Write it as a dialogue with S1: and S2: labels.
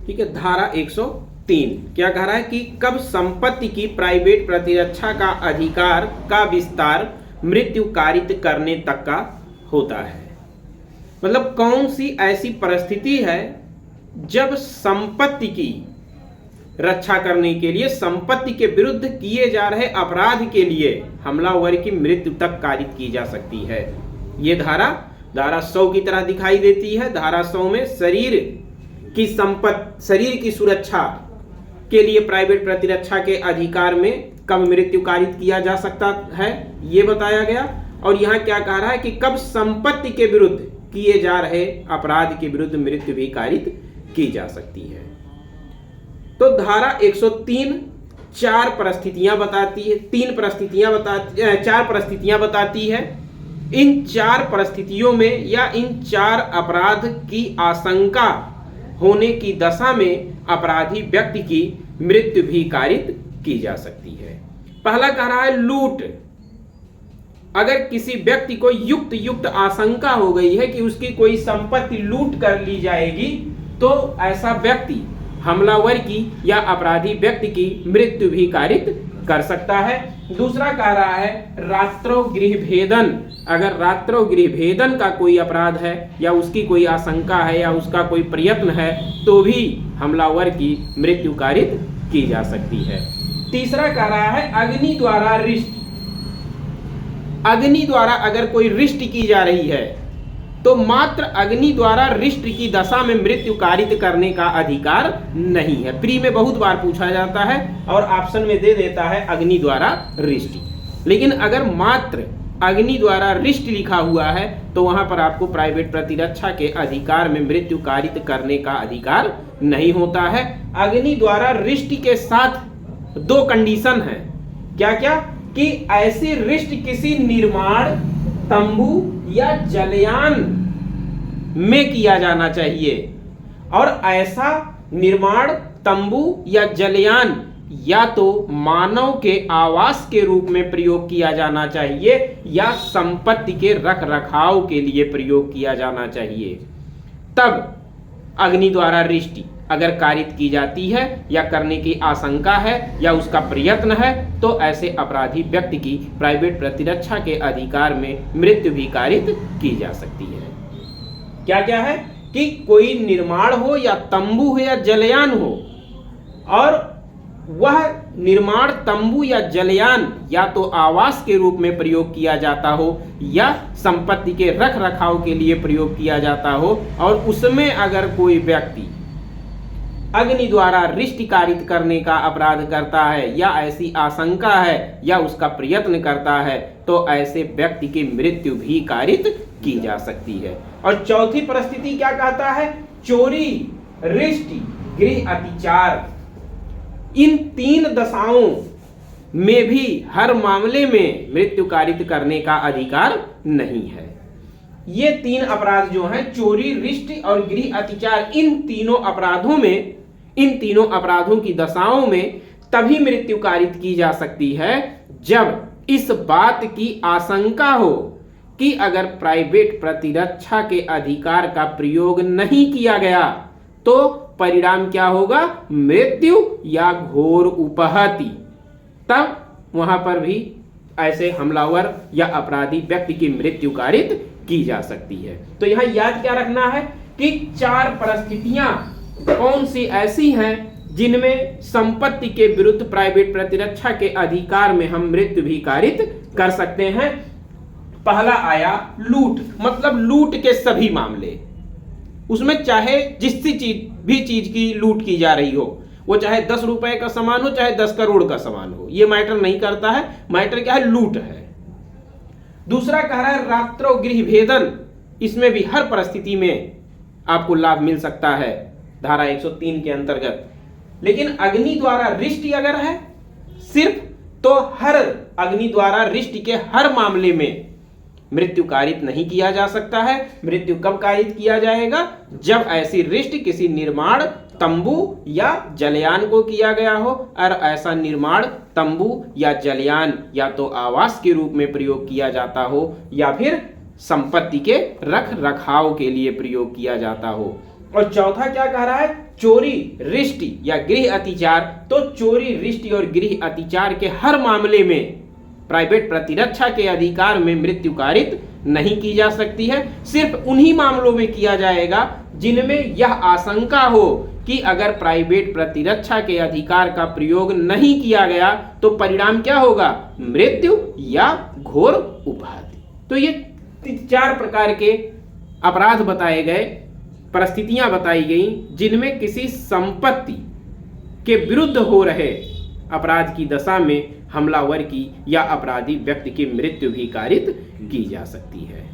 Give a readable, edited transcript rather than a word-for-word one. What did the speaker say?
S1: ठीक है। धारा 103 क्या कह रहा है कि कब संपत्ति की प्राइवेट प्रतिरक्षा का अधिकार का विस्तार मृत्यु कारित करने तक का होता है। मतलब कौन सी ऐसी परिस्थिति है जब संपत्ति की रक्षा करने के लिए, संपत्ति के विरुद्ध किए जा रहे अपराध के लिए हमलावर की मृत्यु तक कारित की जा सकती है। ये धारा 100 की तरह दिखाई देती है। धारा 100 में शरीर की सुरक्षा के लिए प्राइवेट प्रतिरक्षा के अधिकार में कब मृत्यु कारित किया जा सकता है ये बताया गया। और यहाँ क्या कह रहा है कि कब संपत्ति के विरुद्ध किए जा रहे अपराध के विरुद्ध मृत्यु भी कारित की जा सकती है। तो धारा 103 चार परिस्थितियां बताती है, चार परिस्थितियां बताती है। इन चार परिस्थितियों में या इन चार अपराध की आशंका होने की दशा में अपराधी व्यक्ति की मृत्यु भी कारित की जा सकती है। पहला कह रहा है लूट। अगर किसी व्यक्ति को युक्त आशंका हो गई है कि उसकी कोई संपत्ति लूट कर ली जाएगी, तो ऐसा व्यक्ति हमलावर की या अपराधी व्यक्ति की मृत्यु भी कारित कर सकता है। दूसरा कह रहा है रात्रों गृह भेदन। अगर रात्रों गृह भेदन का कोई अपराध है या उसकी कोई आशंका है या उसका कोई प्रयत्न है तो भी हमलावर की मृत्यु कारित की जा सकती है। तीसरा कह रहा है अग्नि द्वारा रिष्ट। अग्नि द्वारा अगर कोई रिष्ट की जा रही है तो मात्र अग्नि द्वारा रिष्ट की दशा में मृत्यु कारित करने का अधिकार नहीं है। प्री में बहुत बार पूछा जाता है और ऑप्शन में दे देता है अग्नि द्वारा रिष्ट। लेकिन अगर मात्र अग्नि द्वारा रिष्ट लिखा हुआ है तो वहां पर आपको प्राइवेट प्रतिरक्षा के अधिकार में मृत्यु कारित करने का अधिकार नहीं होता है। अग्नि द्वारा रिष्ट के साथ दो कंडीशन है। क्या क्या? कि ऐसी रिष्ट किसी निर्माण, तंबू या जलयान में किया जाना चाहिए, और ऐसा निर्माण, तंबू या जलयान या तो मानव के आवास के रूप में प्रयोग किया जाना चाहिए या संपत्ति के रख रखाव के लिए प्रयोग किया जाना चाहिए। तब अग्नि द्वारा रिष्टि अगर कारित की जाती है या करने की आशंका है या उसका प्रयत्न है तो ऐसे अपराधी व्यक्ति की प्राइवेट प्रतिरक्षा के अधिकार में मृत्यु भी कारित की जा सकती है। क्या क्या है? कि कोई निर्माण हो या तंबू हो या जलयान हो, और वह निर्माण, तंबू या जलयान या तो आवास के रूप में प्रयोग किया जाता हो या संपत्ति के रख रखाव के लिए प्रयोग किया जाता हो, और उसमें अगर कोई व्यक्ति अग्नि द्वारा रिष्ट कारित करने का अपराध करता है या ऐसी आशंका है या उसका प्रयत्न करता है तो ऐसे व्यक्ति की मृत्यु भी कारित की जा सकती है। और चौथी परिस्थिति क्या कहता है? चोरी, रिष्ट, गृह अतिचार। इन तीन दशाओं में भी हर मामले में मृत्यु कारित करने का अधिकार नहीं है। ये तीन अपराध जो हैं, चोरी, रिष्ट और गृह अतिचार, इन तीनों अपराधों की दशाओं में तभी मृत्यु कारित की जा सकती है जब इस बात की आशंका हो कि अगर प्राइवेट प्रतिरक्षा के अधिकार का प्रयोग नहीं किया गया तो परिणाम क्या होगा? मृत्यु या घोर उपहति। तब वहां पर भी ऐसे हमलावर या अपराधी व्यक्ति की मृत्यु कारित की जा सकती है। तो यहां याद क्या रखना है कि चार परिस्थितियां कौन सी ऐसी हैं जिनमें संपत्ति के विरुद्ध प्राइवेट प्रतिरक्षा के अधिकार में हम मृत्यु भी कारित कर सकते हैं। पहला आया लूट, मतलब लूट के सभी मामले। उसमें चाहे जिससी चीज की लूट की जा रही हो, वो चाहे 10 रुपए का सामान हो चाहे 10 करोड़ का सामान हो, ये मैटर नहीं करता है। मैटर क्या है? लूट है। दूसरा कह रहा है रात्रों गृह भेदन। इसमें भी हर परिस्थिति में आपको लाभ मिल सकता है धारा 103 के अंतर्गत। लेकिन अग्नि द्वारा रिष्ट अगर है सिर्फ, तो हर अग्नि द्वारा रिष्ट के हर मामले में मृत्यु कारित नहीं किया जा सकता है। मृत्यु कब कारित किया जाएगा? जब ऐसी रिष्ट किसी निर्माण, तंबू या जलयान को किया गया हो, और ऐसा निर्माण, तंबू या जलयान या तो आवास के रूप में प्रयोग किया जाता हो या फिर संपत्ति के रख रखाव के लिए प्रयोग किया जाता हो। और चौथा क्या कह रहा है, चोरी, रिष्टि या गृह अतिचार। तो चोरी, रिष्टि और गृह अतिचार के हर मामले में प्राइवेट प्रतिरक्षा के अधिकार में मृत्यु कारित नहीं की जा सकती है। सिर्फ उन्हीं मामलों में किया जाएगा जिनमें यह आशंका हो कि अगर प्राइवेट प्रतिरक्षा के अधिकार का प्रयोग नहीं किया गया तो परिणाम क्या होगा, मृत्यु या घोर उपाधि। तो ये 4 प्रकार के अपराध बताए गए, परिस्थितियां बताई गई जिनमें किसी संपत्ति के विरुद्ध हो रहे अपराध की दशा में हमलावर की या अपराधी व्यक्ति की मृत्यु भी कारित की जा सकती है।